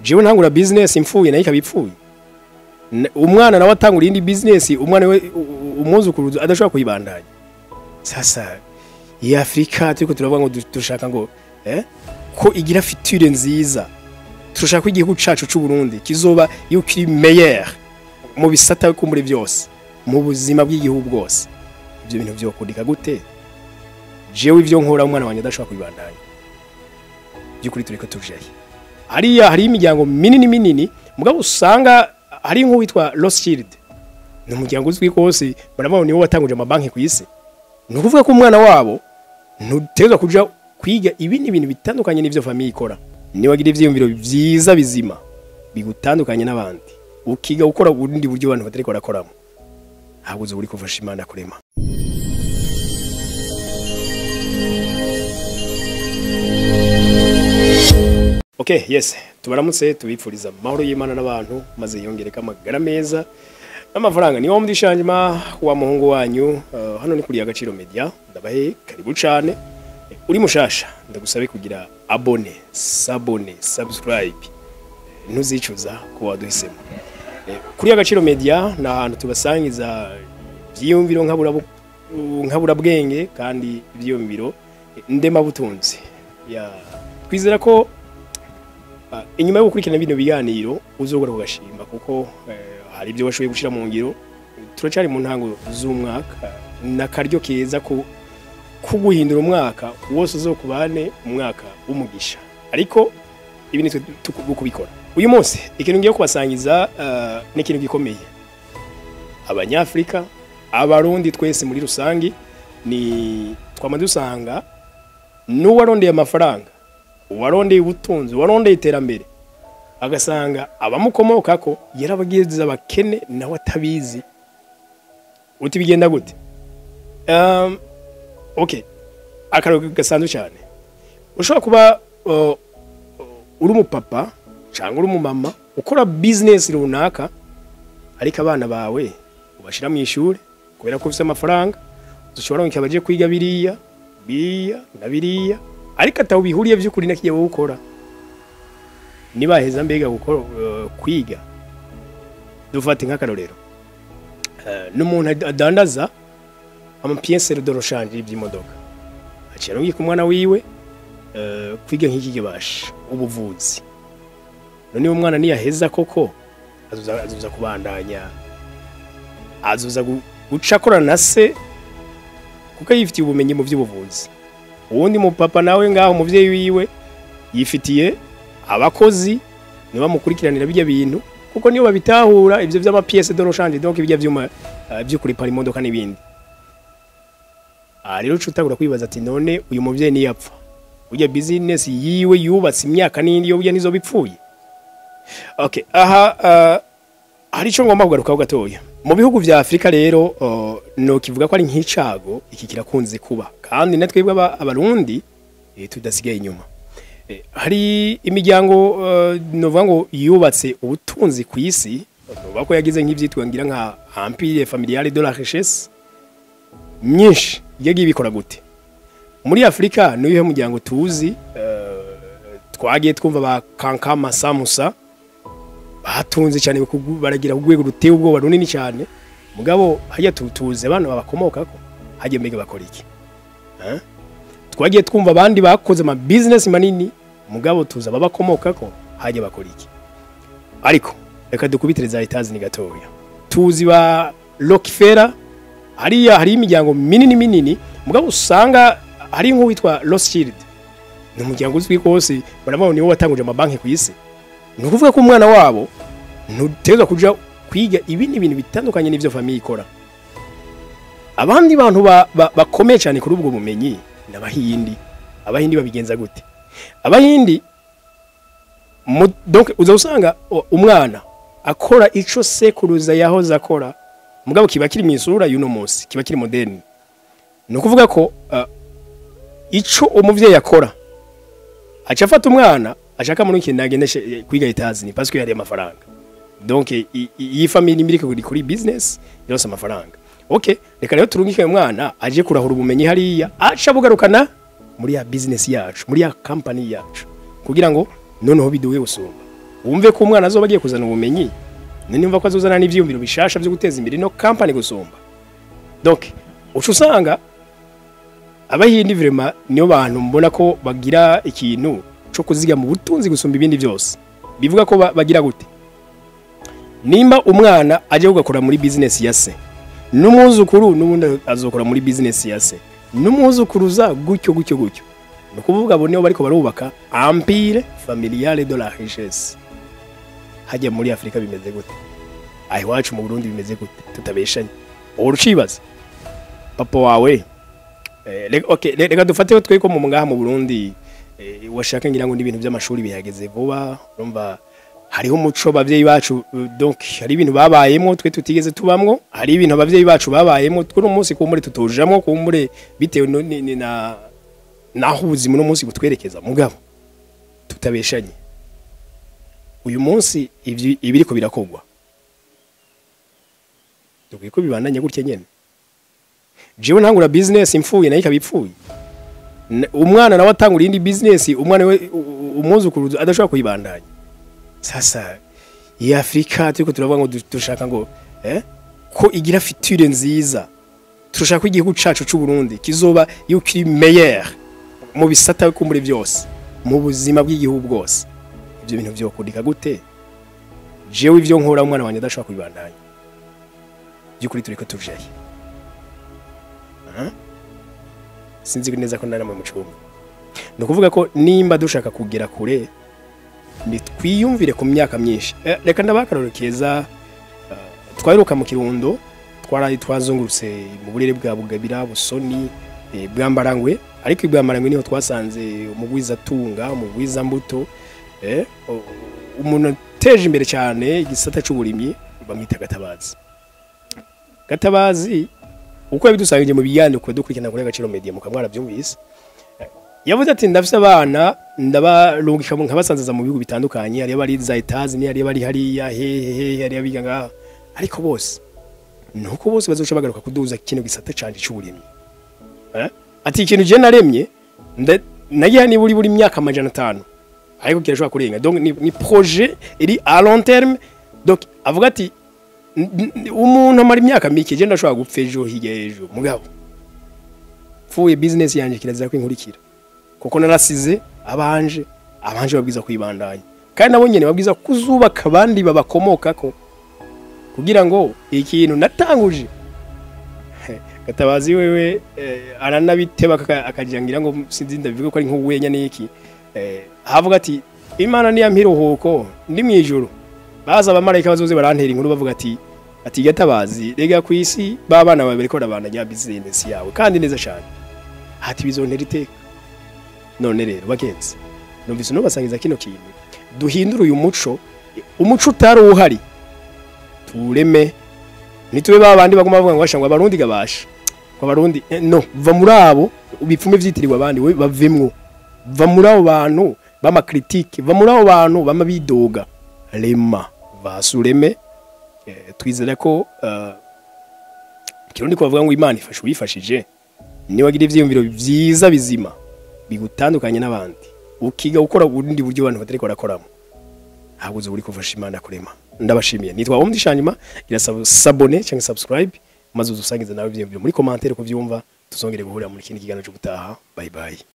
jewe ntangura business imfuye nayo ikabipfuye umwana nawe atangura indi business umwana we umwuzukuru adashobora kuyibandanya sasa ya Afrika turiko turavuga ngo dushaka ngo ko igira future nziza turashaka ko igihugu cacu c'u Burundi kizoba yukiri meilleur mu bisata ko muri byose mu buzima bw'igihugu bwose ibyo bintu byo kundika gute jewe ivyo nkora umwana wanje adashobora kuyibandanya byukuri turiko tujaye hari imiryango minini mugabo usanga hari nk'uwitwa Rothschild ni umuryango uzwi kose barabona niwo watanguje amabanki ku isi ni ukuvuga ko umwana wabo ntutezwa kuja kwiga ibintu bitandukanye n'ivyo famille ikora ni wagira ivyiyumviro vyiza bizima bigutandukanye n'abandi ukiga gukora ubundi buryo abantu batari korakoramo ntabwo uzo uri kufasha Imana kurema. Okay, yes, tubaramutse tubipfuriza amahoro y'Imana n'abantu maze yongereka amagara meza n'amafaranga niwo mudishanjima wa muhungu wanyu hano ni kuri Agaciro Media ndabahe karibu cyane uri mushasha ndagusabe kugira abone subscribe ntuzicuza ko waduhisemo kuri Agaciro Media na ahantu tubasangiza byiyumviro nkabura bwenge kandi ibyiyumviro ndema butunzi ya twizera ko inyuma yo gukurikirana bino biganiro uzogora kugashimba kuko hari ibyo washoboye gushira mu ngiro turacari mu ntango z'umwaka nakaryo keza ko kuguhindura umwaka wose uzokubane umwaka umugisha ariko ibi nitwe tukubikora uyu munsi ikintu ngiye kubasangiza n'ikintu gikomeye abanyafrika abarundi twese muri rusangi ni twamadusanga n'uwarondeye amafaranga uwarondeye ubutunzi uwarondeye iterambere agasanga abamukomoka ko yarabagiriza abakene nawe atabizi uti bigenda gute okay akarogo gasanzwe cyane ushobora kuba uri umupapa cyangwa uri umumama ukora business runaka ariko abana bawe ubashira mu ishuri kubera ko ufite amafaranga ushobora nkabaje kwiga biriya na biriya ariko atawubihuriye by'ukuri nakiye wowe ukora nibaheza mbega gukora kwiga dufate nk'akarorero n'umuntu adandaza ama pièces de rechange y'imodoka acira ngi kumwana wiwe kwiga nk'iki basha ubuvuzi none umwana ni yaheza koko azuza kubandanya azuza guca korana na se kuko yifitiye ubumenyi mu by'ubuvuzi uwundi mu papa nawe ngaho umuvyeyi wiwe yifitiye abakozi niba mukurikiranira bijya bintu kuko niyo babitahura ivyo vy'ama pièces de rechange donc bijya vyuma byo kuri pari imodoka n'ibindi rero cutagura kwibaza ati none uyu muvyeyi ni yapfa ujya business yiwe yubatse imyaka n'indi yo nizo bipfuye. Okay, aha hari cyo ngomba kugaruka gatoya mu bihugu vya Afrika rero no kivuga ko ari nk'icago iki kirakunze kuba kandi natwebwe abarundi tudasigaye inyuma hari imiryango novuga ngo yubatse ubutunzi ku isi bako yagize nk'ivyitwa ngira nka empire familiale de la richesse myinshi yagiye bikora gute muri Afrika niyo ihe muryango tuzi twagiye twumva ba Kankama Samusa batunze cyane baragira kugwego ruteye ubwo runini cyane mugabo hajya tutuze abantu babakomoka ko hajye mbega bakora iki twagiye twumva abandi bakoze ama business manini mugabo tuza babakomoka ko hajye bakora iki ariko reka dukubitereza itazi ni gatoya tuzi ba Rockefeller hari imiryango minini mugabo usanga hari nk'uwitwa Rothschild ni umuryango uzwi kose barabona niwo watanguje amabanki ku isi ni ukuvuga ko umwana wabo ntutezwa kuja kwiga ibintu bitandukanye n'ivyo famille ikora abandi bantu bakomeye cyane kuri ubwo bumenyi n'abahindi babigenza gute abahindi donc uzosanga umwana akora ico sekuruza yahoza akora mugabo kiba kiri misura y'uno munsi kiba kiri moderne no kuvuga ko ico umuvyeyi akora acha fata umwana ashaka muri kintu agendeshe kwiga itazi ni parce que yari amafaranga donc iyi famille imirike kuri business yose amafaranga okay reka rero turungike umwana aje kurahura ubumenyi hariya acha bugarukana muri ya business yacu muri ya company yacu kugira ngo noneho biduwe usumba wumve ko umwana azoba agiye kuzana ubumenyi nimva ko azozana n'ivyumviro bishasha byo guteza imbere no company gusumba. Donc ucu usanga abahindi vraiment niyo bantu mbona ko bagira ikintu cyo kuziga mu butunzi gusumba ibindi byose. Bivuga ko bagira gute? Nimba umwana aje gukora muri business ya se, n'umuzukuru n'ubundi azokora muri business ya se, n'umuzukuruza gutyo. Nukuvuga bo niyo bariko barubaka empire familiale de la richesse. Hajya muri Afrika bimeze gute? Ayi wacu mu Burundi bimeze gute? Tutabeshanye. Urucibaza. Papa wawe reka dufateho tweko mu ngaha mu Burundi washaka ngira ngo n'ibintu by'amashuri bihageze vuba. Urumva hariho umuco bavyeyi bacu, donc hari ibintu babayemo twe tutigeze tubamwo, hari ibintu abavyeyi bacu babayemo twe umunsi kumure tutujamwo kumure bitewe naho ubuzima no munsi butwerekeza. Mugabo tutabeshanye, uyu munsi ibiriko birakogwa dukwiye ko bibandanya gutya nyene. Jewe ntangura business imfuye nayo ikabipfuye, umwana nawe atangura indi business umwana we umuzukuru adashobora kuyibandanya. Sasa iyi Afrika turiko turavuga ngo dushaka ngo ko igira future nziza, turashaka ko igihugu cacu c'u Burundi kizoba yukiri meilleur mu bisata ko muri byose mu buzima bw'igihugu bwose. Ibyo bintu byo kudika gute? Jewe ivyo nkora umwana wanje adashobora kubibandanya byukuri turiko tujaye. Sinzi neza ko ndana mu mucumbi. No kuvuga ko nimba dushaka kugera kure ni twiyumvire ku myaka myinshi. Reka ndabakarorokeza twayiruka mu Kirundo, twarayi twazungurutse mu burere bwa Bugabira, Busoni, Bwambarangwe, ariko Bwambarangwe niho twasanze umugwiza tunga, umugwiza mbuto, umuntu teje imbere cyane igisata cy'uburimyi bamwita Gatabazi. Gatabazi uko bidusangije mu biyande ko dukurikirana kuri Agaciro Media mukamwara byumvise. Yavuze ati ndafise abana ndabarungika nkabasanzaza mu bihugu bitandukanye, ari bari za Etazi ni ari bari hariya hehe ari abiga ngaha, ariko bose nuko bose bazoca bagaruka kuduza kintu gisata canje cy'uburimyi. Ati ikintu je naremye nagiye ni buri myaka 500 ariko kirashobora kurenga. Donc ni projet iri à long terme. Donc avuga ati umuntu amara imyaka mike je ndashobora gupfa ejo hirya ejo. Mugabo fuye business yanje kirazira ko inkurikira kuko narasize abanje babwiza kwibandanya, kandi nabo nyene babwiza kuzubaka abandi babakomokako kugira ngo ikintu natanguje. Gatabazi wewe aranabiteba akajangira ngo sinzi ndabivuga ko ari nk'uwenya n'iki. Havuga ati Imana ni yampiruhuko ndi mwijuru, baza abamarayika bazoze barantera inkuru bavuga ati Gatabazi rega ku isi babana babiri ko rabandanya business yawe kandi neza cyane. Hati bizontera iteka. None rero bagenzi, numvise no basangiza kino kintu duhindura uyu muco utari uhari tureme nitube babandi baguma bavuga ngo bashangwa abarundi gabasha ko abarundi no va muri abo ubipfume vyitirirwa abandi we bavemwo, va muri abo bantu bama critique, va muri abo bantu bama bidoga rema basureme. Twizera ko kirundi ko bavuga ngo Imana ifashe uyifashije ni wagira ivyiyumviro vyiza bizima bigutandukanye n'abandi, ukiga gukora ubundi buryo abantu batariko barakoramo, ntabwo uzo buri kufasha Imana kurema. Ndabashimiye. Nitwa Omdishanyima, gira sabone cyangwa subscribe maze uzusangiza nawe ivyiyumviro muri commentaire ko vyumva, tuzongere guhurira muri kindi kiganiro cyo gutaha. Bye bye.